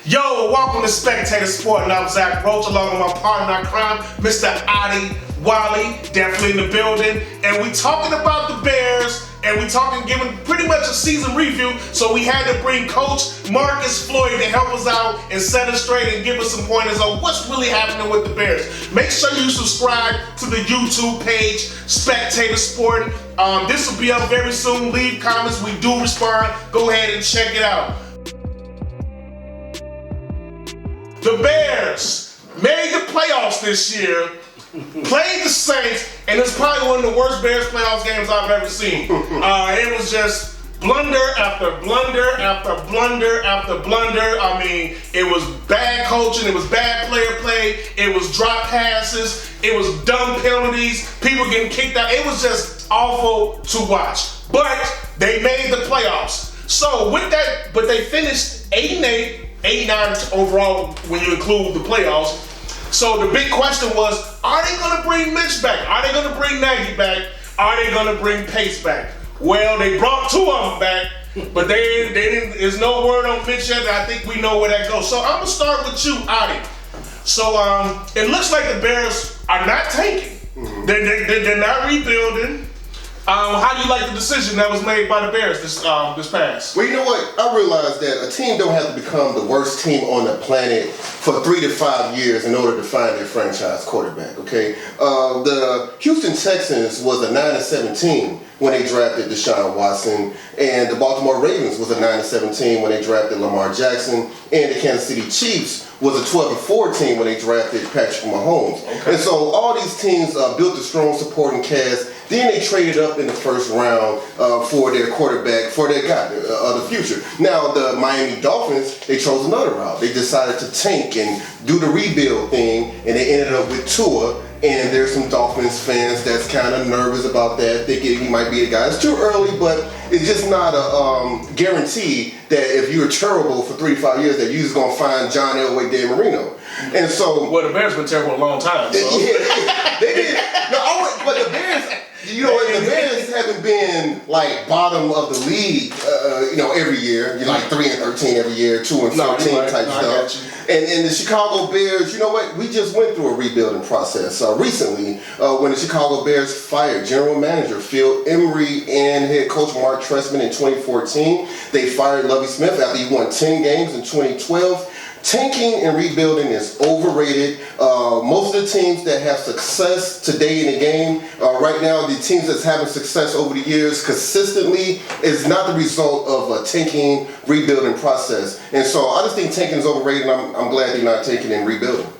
Yo, welcome to Spectator Sporting. I'm Zach Roach, along with my partner in crime, Mr. Adi Wally, definitely in the building. And we talking about the Bears, and we talking, giving pretty much a season review. So we had to bring Coach Marcus Floyd to help us out and set us straight and give us some pointers on what's really happening with the Bears. Make sure you subscribe to the YouTube page, Spectator Sporting. This will be up very soon. Leave comments. We do respond. Go ahead and check it out. The Bears made the playoffs this year, played the Saints, and it's probably one of the worst Bears playoffs games I've ever seen. It was just blunder after blunder after blunder after blunder. I mean, it was bad coaching, it was bad player play, it was drop passes, it was dumb penalties, people getting kicked out. It was just awful to watch. But they made the playoffs. So with that, but they finished 8-8. 8-9 overall when you include the playoffs. So the big question was, are they going to bring Mitch back? Are they going to bring Nagy back? Are they going to bring Pace back? Well, they brought two of them back, but they didn't. There's no word on Mitch yet. I think we know where that goes. So I'm going to start with you, Adi. So it looks like the Bears are not tanking. They're not rebuilding. How do you like the decision that was made by the Bears this pass? Well, you know what? I realized that a team don't have to become the worst team on the planet for 3 to 5 years in order to find their franchise quarterback, okay? The Houston Texans was a 9-7 team when they drafted Deshaun Watson, and the Baltimore Ravens was a 9-7 team when they drafted Lamar Jackson, and the Kansas City Chiefs was a 12-4 team when they drafted Patrick Mahomes. Okay. And so all these teams built a strong supporting cast. Then they traded up in the first round for their quarterback, for their guy of the future. Now, the Miami Dolphins, they chose another route. They decided to tank and do the rebuild thing, and they ended up with Tua. And there's some Dolphins fans that's kind of nervous about that, thinking he might be the guy. It's too early, but it's just not a guarantee that if you're terrible for 3 to 5 years, that you're just going to find John Elway, Dan Marino. And so... Well, the Bears been terrible a long time, so... Yeah, they did. No, but the Bears... You know, the Bears haven't been like bottom of the league, every year. You know, like 3-13 every year, 2-14 type stuff. And the Chicago Bears, you know what? We just went through a rebuilding process recently when the Chicago Bears fired General Manager Phil Emery and head coach Mark Trestman in 2014. They fired Lovie Smith after he won 10 games in 2012. Tanking and rebuilding is overrated. Most of the teams that have success today in the game, right now, the teams that's having success over the years consistently is not the result of a tanking, rebuilding process. And so I just think tanking is overrated, and I'm glad they're not tanking and rebuilding.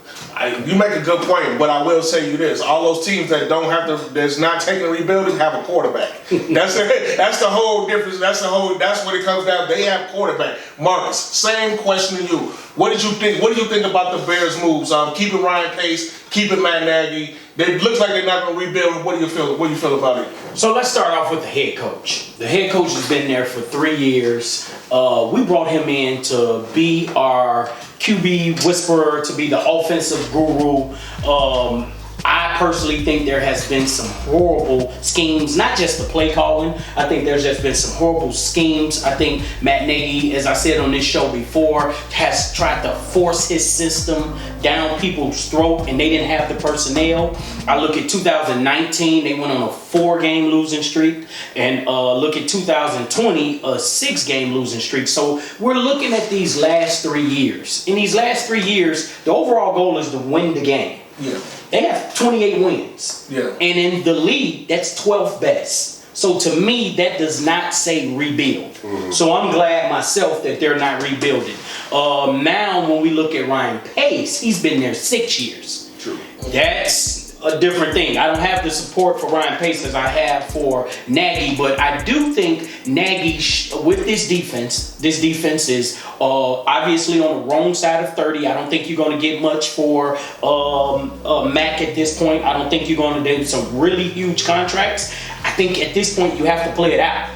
You make a good point, but I will say you this: all those teams that don't have to, that's not taking rebuilding, have a quarterback. That's the whole difference. That's what it comes down. They have quarterback. Marcus, same question to you. What did you think? What do you think about the Bears' moves? Keeping Ryan Pace, keeping Matt Nagy. It looks like they're not going to rebuild. What do you feel? What do you feel about it? So let's start off with the head coach. The head coach has been there for 3 years. We brought him in to be our QB whisperer, to be the offensive guru. I personally think there has been some horrible schemes, not just the play calling. I think there's just been some horrible schemes. I think Matt Nagy, as I said on this show before, has tried to force his system down people's throat, and they didn't have the personnel. I look at 2019, they went on a 4-game losing streak, and look at 2020, a 6-game losing streak. So we're looking at these last 3 years. In these last 3 years, the overall goal is to win the game. Yeah. They have 28 wins. Yeah. And in the league, that's 12th best. So to me, that does not say rebuild. Mm-hmm. So I'm glad myself that they're not rebuilding. Now, when we look at Ryan Pace, he's been there 6 years. True. That's a different thing. I don't have the support for Ryan Pace as I have for Nagy, but I do think Nagy, with this defense is obviously on the wrong side of 30. I don't think you're going to get much for Mac at this point. I don't think you're going to do some really huge contracts. I think at this point you have to play it out.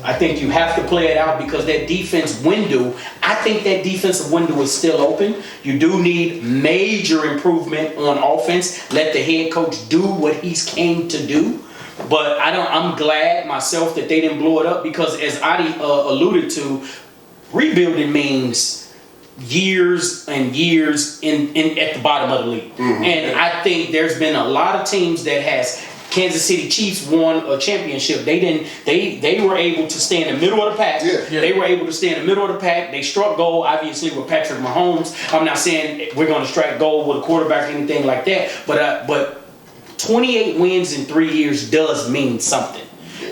I think you have to play it out because that defense window, I think that defensive window is still open. You do need major improvement on offense. Let the head coach do what he's came to do. But I'm glad myself that they didn't blow it up because as Adi alluded to, rebuilding means years and years in at the bottom of the league. And I think there's been a lot of teams that has Kansas City Chiefs won a championship. They were able to stay in the middle of the pack. They were able to stay in the middle of the pack. They struck gold, obviously, with Patrick Mahomes. I'm not saying we're going to strike gold with a quarterback or anything like that, but 28 wins in 3 years does mean something.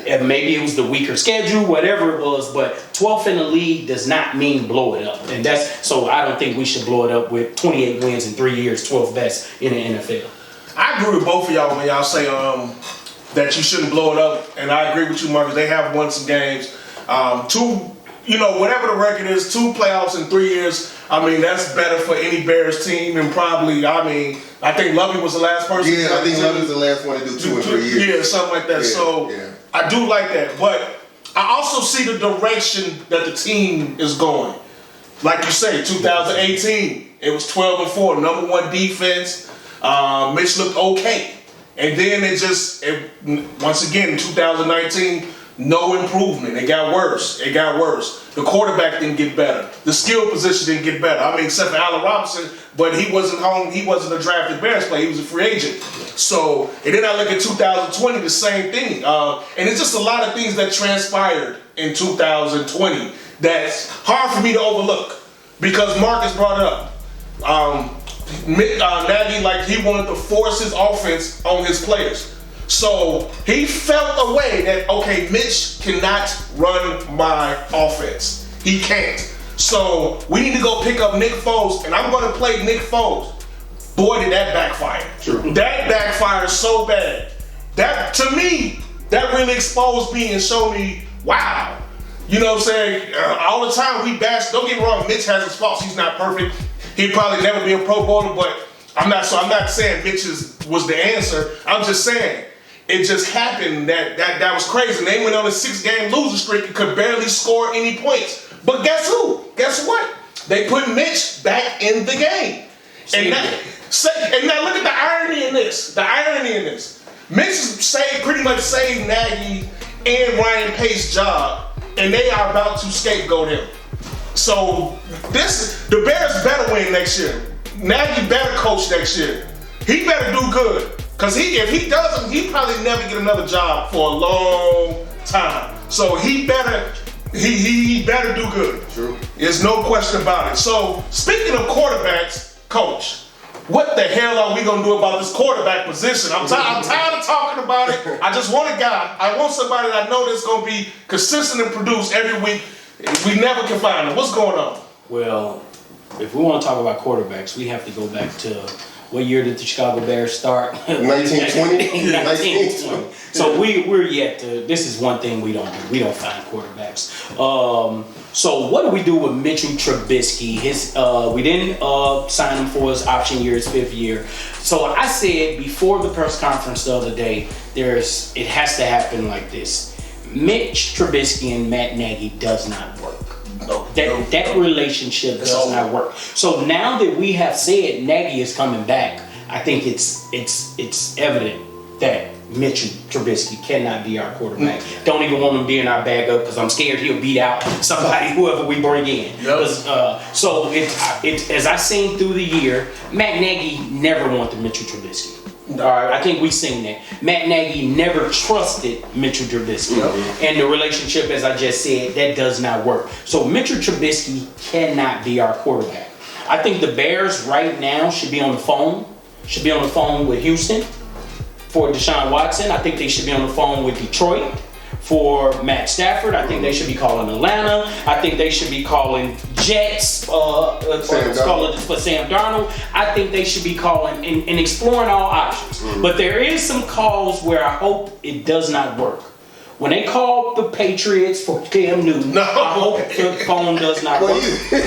And maybe it was the weaker schedule, whatever it was, but 12th in the league does not mean blow it up. And so I don't think we should blow it up with 28 wins in 3 years, 12th best in the NFL. I agree with both of y'all when y'all say that you shouldn't blow it up, and I agree with you, Marcus. They have won some games. Whatever the record is, 2 playoffs in 3 years. I mean, that's better for any Bears team, and probably, I think Lovey was the last person. Yeah, I think Lovey was the last one to do 2 in 3 years. Yeah, something like that. I do like that, but I also see the direction that the team is going. Like you say, 2018, it was 12-4, number 1 defense. Mitch looked okay, and then once again in 2019, no improvement. It got worse. The quarterback didn't get better. The skill position didn't get better. Except for Allen Robinson, but he wasn't home. He wasn't a drafted Bears player. He was a free agent. So, and then I look at 2020, the same thing. And it's just a lot of things that transpired in 2020 that's hard for me to overlook because Marcus brought it up. Nagy, he wanted to force his offense on his players. So he felt a way that, okay, Mitch cannot run my offense. He can't. So we need to go pick up Nick Foles, and I'm going to play Nick Foles. Boy, did that backfire. True. That backfired so bad. That, to me, that really exposed me and showed me, wow. You know what I'm saying? All the time we bash, don't get me wrong, Mitch has his faults. He's not perfect. He'd probably never be a Pro Bowler, but I'm not saying Mitch was the answer. I'm just saying it just happened that was crazy. And they went on a 6-game losing streak and could barely score any points. But guess who? Guess what? They put Mitch back in the game. And now look at the irony in this. Mitch pretty much saved Nagy and Ryan Pace's job, and they are about to scapegoat him. So the Bears better win next year. Nagy better coach next year. He better do good. Because if he doesn't, he'd probably never get another job for a long time. So he better do good. True. There's no question about it. So speaking of quarterbacks, Coach, what the hell are we going to do about this quarterback position? I'm tired of talking about it. I just want a guy. I want somebody that I know that's going to be consistent and produce every week. We never can find him. What's going on? Well, if we want to talk about quarterbacks, we have to go back to what year did the Chicago Bears start? 1920. 1920. So we're yet to. This is one thing we don't do. We don't find quarterbacks. So what do we do with Mitchell Trubisky? We didn't sign him for his option year, his 5th year. So I said before the press conference the other day, it has to happen like this. Mitch Trubisky and Matt Nagy does not work. That relationship does not work. So now that we have said Nagy is coming back, I think it's evident that Mitch Trubisky cannot be our quarterback. Don't even want him being our backup because I'm scared he'll beat out somebody, whoever we bring in. So as I seen through the year, Matt Nagy never wanted Mitchell Trubisky. All right, I think we've seen that. Matt Nagy never trusted Mitchell Trubisky. And the relationship, as I just said, that does not work. So Mitchell Trubisky cannot be our quarterback. I think the Bears right now should be on the phone with Houston for Deshaun Watson. I think they should be on the phone with Detroit for Matt Stafford. I think they should be calling Atlanta. I think they should be calling Jets for Sam Darnold. I think they should be calling and exploring all options. But there is some calls where I hope it does not work. When they call the Patriots for Cam Newton, I hope the phone does not work.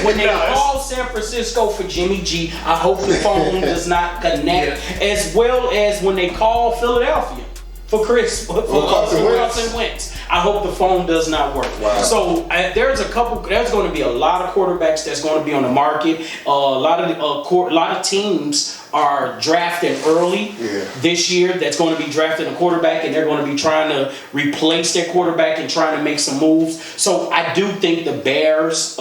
When they call San Francisco for Jimmy G, I hope the phone does not connect. As well as when they call Philadelphia for Carson Wentz. I hope the phone does not work. Wow. So there's going to be a lot of quarterbacks that's going to be on the market. A lot of teams are drafting early this year. That's going to be drafting a quarterback, and they're going to be trying to replace their quarterback and trying to make some moves. So I do think the Bears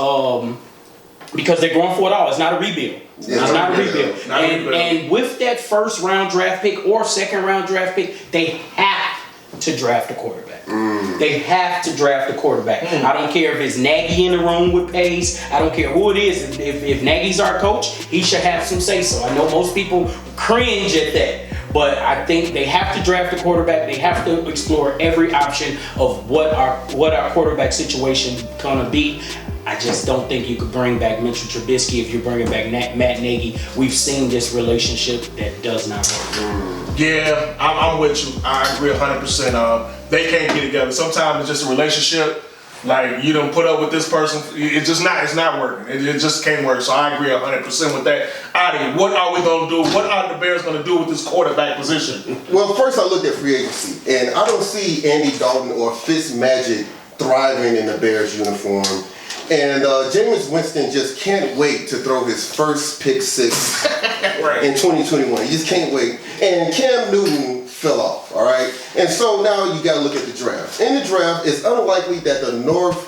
because they're going for it all. It's not a rebuild. Yeah, It's not a rebuild. Not a rebuild. And with that first round draft pick or second round draft pick, they have to draft a quarterback. They have to draft a quarterback. I don't care if it's Nagy in the room with Pace. I don't care who it is. If Nagy's our coach, he should have some say so. I know most people cringe at that. But I think they have to draft a quarterback. They have to explore every option of what our quarterback situation gonna be. I just don't think you could bring back Mitch Trubisky if you're bringing back Matt Nagy. We've seen this relationship that does not work. Yeah, I'm with you. I agree 100%. They can't get together. Sometimes it's just a relationship. Like, you don't put up with this person. It's not working. It just can't work. So I agree 100% with that. Adi, what are we going to do? What are the Bears going to do with this quarterback position? Well, first I looked at free agency, and I don't see Andy Dalton or Fitzmagic thriving in the Bears uniform. And Jameis Winston just can't wait to throw his first pick six Right. in 2021. He just can't wait. And Cam Newton fell off, all right? And so now you got to look at the draft. In the draft, it's unlikely that the North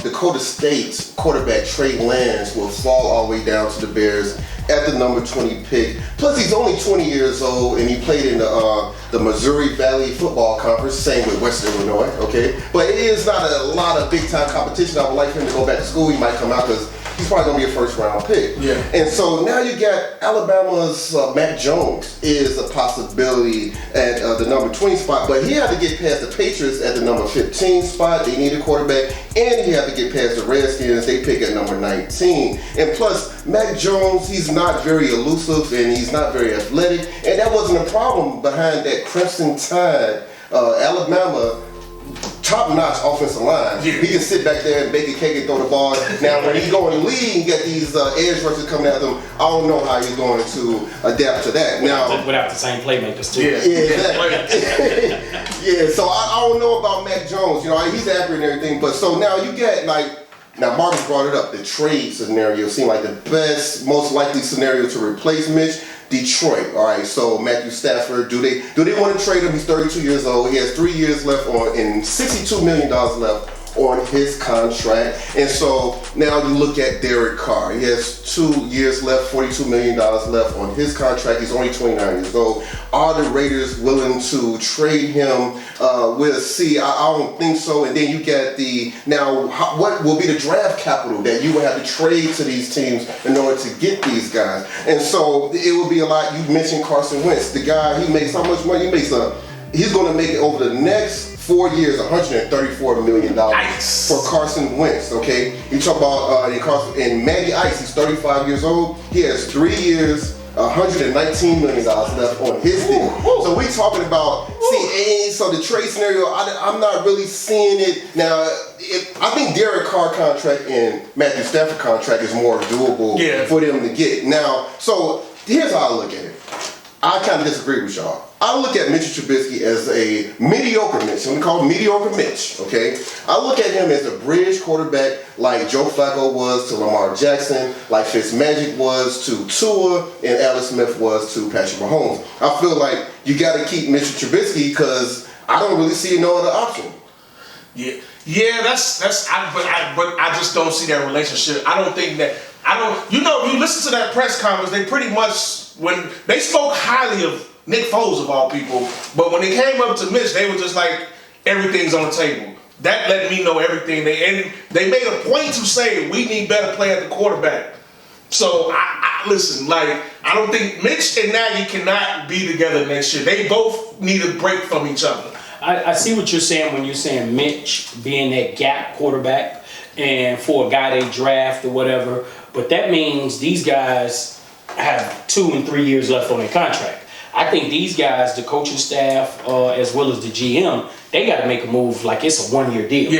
Dakota State quarterback Trey Lance will fall all the way down to the Bears at the number 20 pick. Plus, he's only 20 years old, and he played in the Missouri Valley Football Conference, same with Western Illinois, okay? But it is not a lot of big-time competition. I would like him to go back to school. He might come out because he's probably going to be a first-round pick. Yeah. And so now you got Alabama's Mac Jones is a possibility at the number 20 spot, but he had to get past the Patriots at the number 15 spot. They need a quarterback, and he had to get past the Redskins. They pick at number 19. And plus, Mac Jones, he's not very elusive, and he's not very athletic, and that wasn't a problem behind that Crimson Tide, Alabama, top-notch offensive line. Yeah. He can sit back there and bake a cake and throw the ball. Now, when he's going to lead and get these edge rushers coming at him, I don't know how he's going to adapt to that. Now, Without the same playmakers too. Yeah. exactly. Yeah, so I don't know about Mac Jones. You know, he's accurate and everything, but so now you get now Marcus brought it up. The trade scenario seemed like the best, most likely scenario to replace Mitch. Detroit. All right, so Matthew Stafford, do they want to trade him? He's 32 years old. He has 3 years left and $62 million left on his contract. And so now you look at Derek Carr. He has 2 years left, $42 million left on his contract. He's only 29 years old. Are the Raiders willing to trade him? We'll see. I don't think so. And then you get what will be the draft capital that you will have to trade to these teams in order to get these guys? And so it will be a lot. You mentioned Carson Wentz. The guy, he makes how much money? He's going to make it over the next 4 years, $134 million Nice. for Carson Wentz, okay? You talk about and Matty Ice, he's 35 years old. He has 3 years, $119 million left on his deal. So we talking about, so the trade scenario, I'm not really seeing it. Now, I think Derek Carr contract and Matthew Stafford contract is more doable for them to get. Now, so here's how I look at it. I kind of disagree with y'all. I look at Mitch Trubisky as a mediocre Mitch. We call him mediocre Mitch, okay? I look at him as a bridge quarterback like Joe Flacco was to Lamar Jackson, like Fitzmagic was to Tua, and Alex Smith was to Patrick Mahomes. I feel like you got to keep Mitch Trubisky because I don't really see no other option. Yeah, but I just don't see that relationship. I don't think that. You listen to that press conference. They pretty much, when they spoke highly of Nick Foles of all people, but when it came up to Mitch, they were just like, everything's on the table. That let me know everything. They made a point to say we need better play at the quarterback. So I listen, I don't think Mitch and Nagy cannot be together next year. They both need a break from each other. I see what you're saying when you're saying Mitch being that gap quarterback and for a guy they draft or whatever, but that means these guys have 2 and 3 years left on their contract. I think these guys, the coaching staff, as well as the GM, they got to make a move like it's a 1-year deal.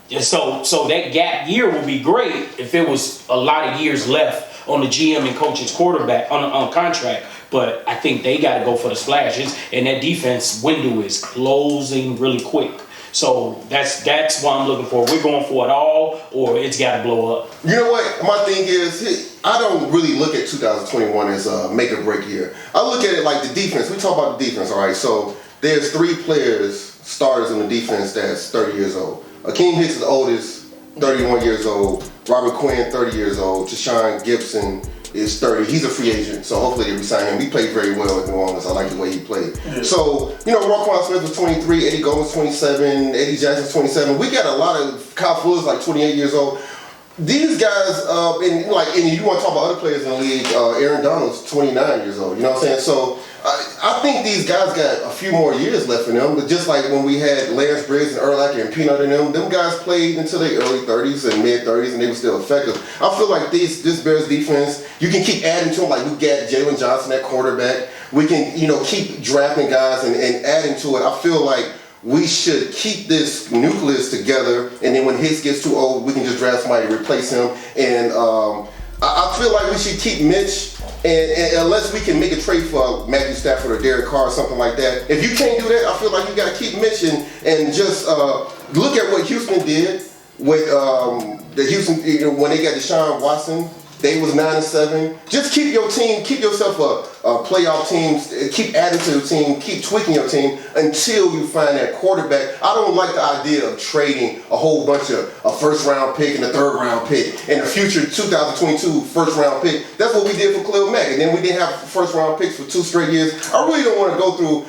Yeah. So that gap year would be great if it was a lot of years left on the GM and coach's quarterback on contract. But I think they got to go for the splashes, and that defense window is closing really quick. So that's what I'm looking for. We're going for it all, or it's got to blow up. You know what? My thing is, I don't really look at 2021 as a make or break year. I look at it like the defense. We talk about the defense, all right? So there's 3 starters on the defense that's 30 years old. Akeem Hicks is the oldest, 31 years old. Robert Quinn, 30 years old. Tashawn Gibson is 30. He's a free agent, so hopefully they resign him. He played very well at New Orleans. I like the way he played. Yeah. So, Roquan Smith was 23, Eddie Gold's 27, Eddie Jackson's 27. We got a lot of Kyle Fuller's like 28 years old. These guys, and you want to talk about other players in the league, Aaron Donald's 29 years old. You know what I'm saying? So I think these guys got a few more years left in them. But just like when we had Lance Briggs and Urlacher and Peanut in them guys played until their early 30s and mid 30s, and they were still effective. I feel like this Bears defense, you can keep adding to them. Like we got Jalen Johnson at quarterback. We can keep drafting guys and adding to it. I feel like we should keep this nucleus together, and then when Hicks gets too old, we can just draft somebody to replace him. And I feel like we should keep Mitch, and unless we can make a trade for Matthew Stafford or Derek Carr or something like that. If you can't do that, I feel like you got to keep Mitch and just look at what Houston did with the Houston, when they got Deshaun Watson. They was 9-7. Just keep your team, keep yourself a playoff team, keep adding to the team, keep tweaking your team until you find that quarterback. I don't like the idea of trading a whole bunch of a first-round pick and a third-round pick and a future 2022 first-round pick. That's what we did for Khalil Mack, and then we didn't have first-round picks for 2 straight years. I really don't want to go through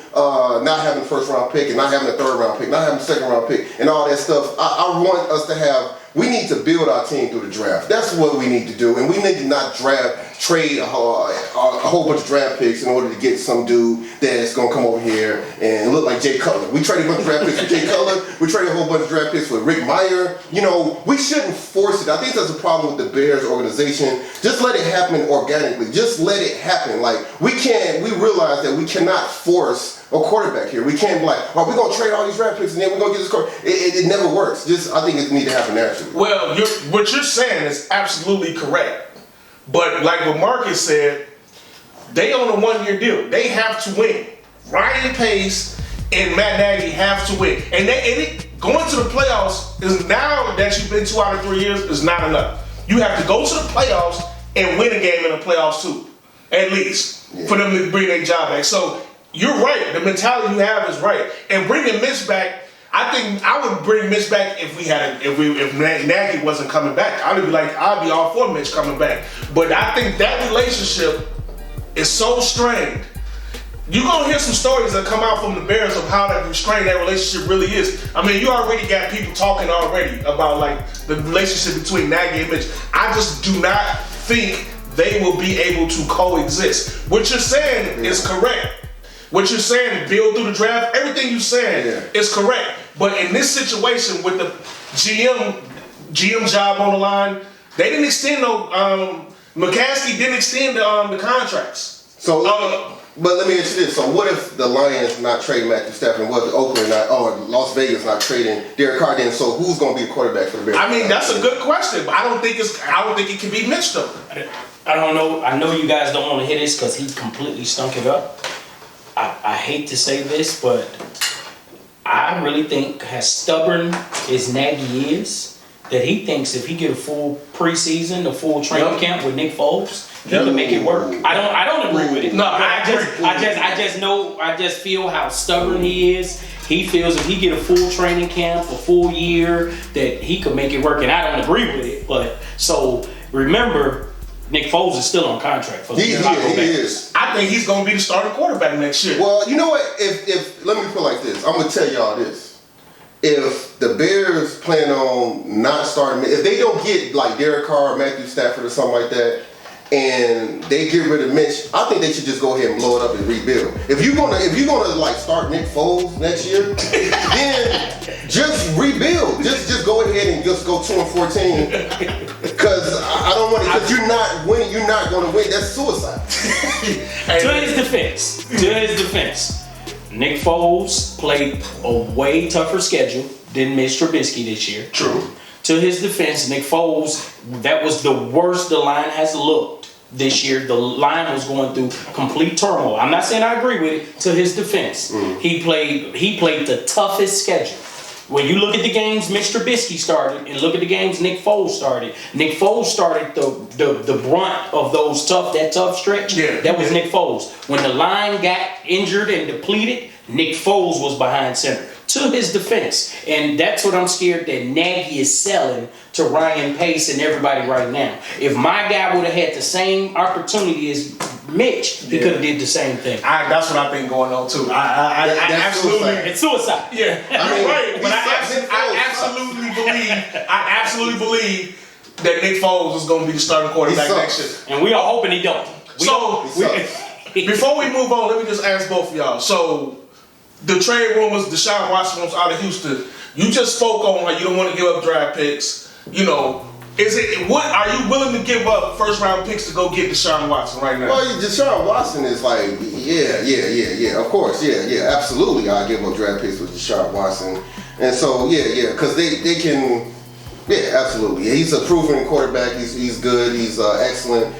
not having a first-round pick and not having a third-round pick, not having a second-round pick, and all that stuff. I want us to have. We need to build our team through the draft. That's what we need to do. And we need to not trade a whole bunch of draft picks in order to get some dude that's going to come over here and look like Jay Cutler. We traded a bunch of draft picks for Jay Cutler. We traded a whole bunch of draft picks for Rick Meyer. We shouldn't force it. I think that's a problem with the Bears organization. Just let it happen organically. Just let it happen. Like, we realize that we cannot force a quarterback here. We can't be like, we're going to trade all these draft picks and then we're going to get this quarterback. It never works. I think it needs to happen naturally. Well, what you're saying is absolutely correct. But like what Marcus said, they on a 1-year deal. They have to win. Ryan Pace and Matt Nagy have to win. And going to the playoffs is, now that you've been 2 out of 3 years, is not enough. You have to go to the playoffs and win a game in the playoffs too, at least, for them to bring their job back. So you're right. The mentality you have is right. And bringing Mitch back, I think I would bring Mitch back if Nagy wasn't coming back. I'd be all for Mitch coming back. But I think that relationship is so strained. You're gonna hear some stories that come out from the Bears of how that strained that relationship really is. I mean, you already got people talking already about like the relationship between Nagy and Mitch. I just do not think they will be able to coexist. What you're saying is correct. What you're saying, build through the draft, everything you're saying is correct. But in this situation with the GM job on the line, they didn't extend McCaskey didn't extend the contracts. So, but let me ask you this. So what if the Lions not trading Matthew Stafford, what if Oakland or Las Vegas not trading Derek Carr? Then so who's going to be the quarterback for the Bears? I mean, that's a good question, but I don't think it can be Mitch though. I don't know. I know you guys don't want to hear this because he completely stunk it up. I hate to say this, but I really think, as stubborn as Nagy is, that he thinks if he get a full preseason, a full training camp with Nick Foles, he can make it work. I don't agree with it. No, I just feel how stubborn he is. He feels if he get a full training camp, a full year, that he could make it work, and I don't agree with it. But so remember, Nick Foles is still on contract for the He is. I think he's going to be the starting quarterback next year. Well, you know what? If let me put it like this. I'm going to tell y'all this. If the Bears plan on not starting, if they don't get like Derek Carr or Matthew Stafford or something like that, and they get rid of Mitch, I think they should just go ahead and blow it up and rebuild. If you're gonna like start Nick Foles next year, then just rebuild. Just go ahead and just go 2-14. Because I don't want to. Because you're not winning. You're not going to win. That's suicide. To his defense, Nick Foles played a way tougher schedule than Mitch Trubisky this year. True. To his defense, Nick Foles, that was the worst the line has looked this year. The line was going through complete turmoil. I'm not saying I agree with it. To his defense, he played the toughest schedule. When you look at the games Mitch Trubisky started and look at the games Nick Foles started the brunt of that tough stretch. That was Nick Foles. When the line got injured and depleted, Nick Foles was behind center. to his defense, and that's what I'm scared that Nagy is selling to Ryan Pace and everybody right now. If my guy would have had the same opportunity as Mitch, he could have did the same thing. That's what I think going on too. I absolutely. It's suicide. Yeah, you're right. But I absolutely believe that Nick Foles is going to be the starting quarterback next year. And we are hoping he don't. Before we move on, let me just ask both of y'all. So, the trade rumors, Deshaun Watson was out of Houston. You just spoke on how you don't want to give up draft picks. You know, are you willing to give up first round picks to go get Deshaun Watson right now? Well, Deshaun Watson is like, yeah, of course, yeah, absolutely. I'll give up draft picks with Deshaun Watson. And so, because they can, absolutely. He's a proven quarterback. He's good. He's excellent.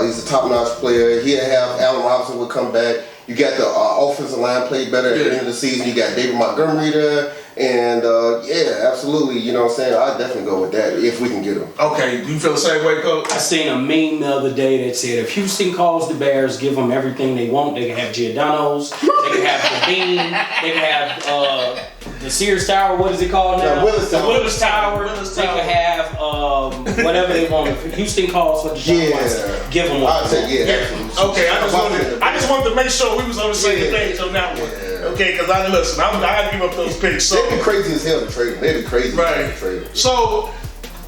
He's a top-notch player. He'd have Allen Robinson would come back. You got the offensive line played better at the end of the season. You got David Montgomery there. And, absolutely, you know what I'm saying? I'd definitely go with that if we can get him. Okay, do you feel the same way, Coach? I seen a meme the other day that said if Houston calls the Bears, give them everything they want. They can have Giordano's, they can have the Bean, they can have the Sears Tower, what is it called now? The Willis Tower. They can have whatever they want. If Houston calls for Deshaun Watson, give them what they want. Okay, I just wanted to make sure we was on the same page on that one. Okay, because I had to give up those picks. So. They'd be crazy as hell to trade him. They'd be crazy right. to trade him. So,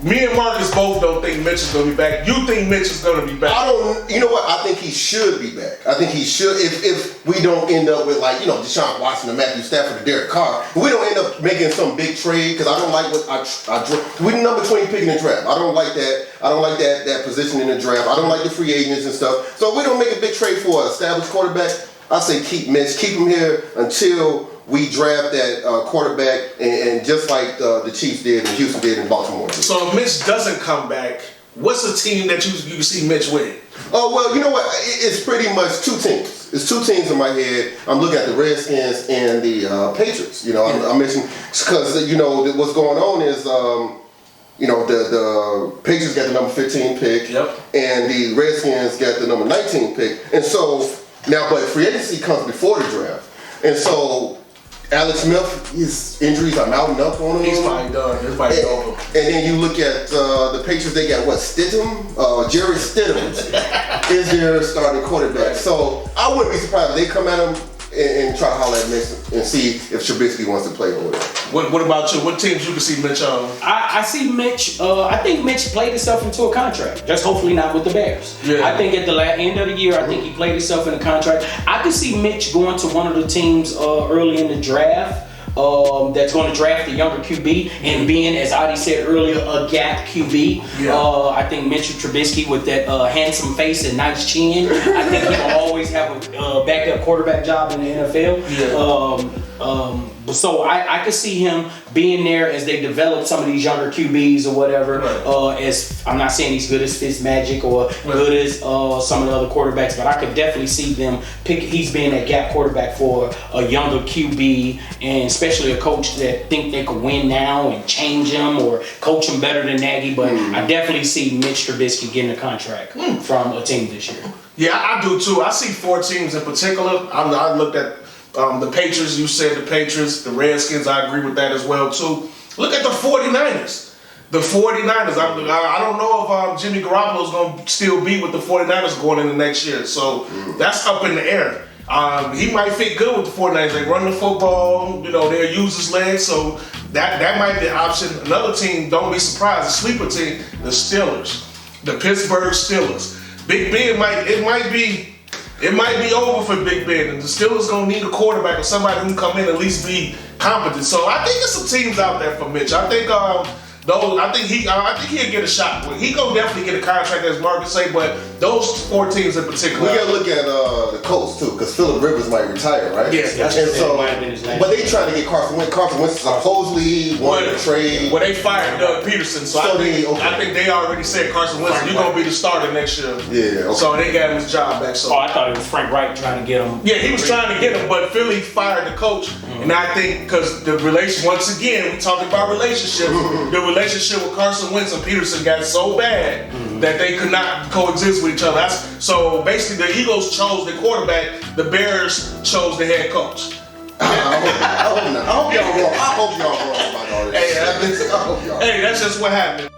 me and Marcus both don't think Mitch is going to be back. You think Mitch is going to be back? You know what? I think he should be back. I think he should. If we don't end up with Deshaun Watson and Matthew Stafford and Derek Carr, we don't end up making some big trade because I don't like what we're number 20 pick in the draft. I don't like that. I don't like that position in the draft. I don't like the free agents and stuff. So if we don't make a big trade for an established quarterback, I say keep Mitch. Keep him here until we draft that quarterback, and just like the Chiefs did and Houston did in Baltimore. So if Mitch doesn't come back, what's the team that you see Mitch with? Oh, well, you know what? It's pretty much two teams. It's two teams in my head. I'm looking at the Redskins and the Patriots. I mentioned because what's going on is the Patriots got the number 15 pick, and the Redskins got the number 19 pick, and so now, but free agency comes before the draft, and so. Alex Smith, his injuries are mounting up on him. He's probably done. Everybody's over. And then you look at the Patriots, they got Stidham? Jerry Stidham is their starting quarterback. So I wouldn't be surprised if they come at him and try to holler at Mitch and see if Trubisky wants to play or whatever. What about you? What teams you can see Mitch on? I see Mitch. I think Mitch played himself into a contract. Just hopefully not with the Bears. Yeah. I think at the end of the year, I think he played himself in a contract. I could see Mitch going to one of the teams early in the draft. That's going to draft the younger QB and being, as Adi said earlier, a gap QB. Yeah. I think Mitch Trubisky with that handsome face and nice chin, I think he will always have a backup quarterback job in the NFL. Yeah. So I could see him being there as they develop some of these younger QBs or whatever. Right. As I'm not saying he's good as Fitzmagic or good as some of the other quarterbacks, but I could definitely see them he's being that gap quarterback for a younger QB, and especially a coach that think they could win now and change him or coach him better than Nagy. But I definitely see Mitch Trubisky getting a contract from a team this year. Yeah, I do too. I see 4 teams in particular. I looked at the Patriots. You said the Patriots, the Redskins. I agree with that as well too. Look at the 49ers. The 49ers. I don't know if Jimmy Garoppolo is going to still be with the 49ers going into next year. So that's up in the air. He might fit good with the 49ers. They run the football. They'll use his legs. So that might be an option. Another team, don't be surprised, a sleeper team, the Steelers. The Pittsburgh Steelers. Big Ben it might be over for Big Ben, and the Steelers gonna need a quarterback or somebody who can come in and at least be competent. So I think there's some teams out there for Mitch. I think I think he'll get a shot. He gonna definitely get a contract, as Marcus say, but those 4 teams in particular. We gotta look at the Colts too, because Phillip Rivers might retire, right? Yes, that's and so, but they trying to get Carson Wentz. Carson Wentz supposedly wanted to trade. Well, they fired Doug Peterson, so I think they already said Carson Wentz, you're gonna be the starter next year. Yeah. Okay. So they got him his job back. So I thought it was Frank Wright trying to get him. Yeah, he was trying to get him, but Philly fired the coach, and I think because the relation, once again, we talking about relationships. The relationship with Carson Wentz and Peterson got so bad that they could not coexist with each other. So basically, the Eagles chose the quarterback, the Bears chose the head coach. I hope not. I hope y'all wrong. I hope y'all wrong about all this. Hey, that's just what happened.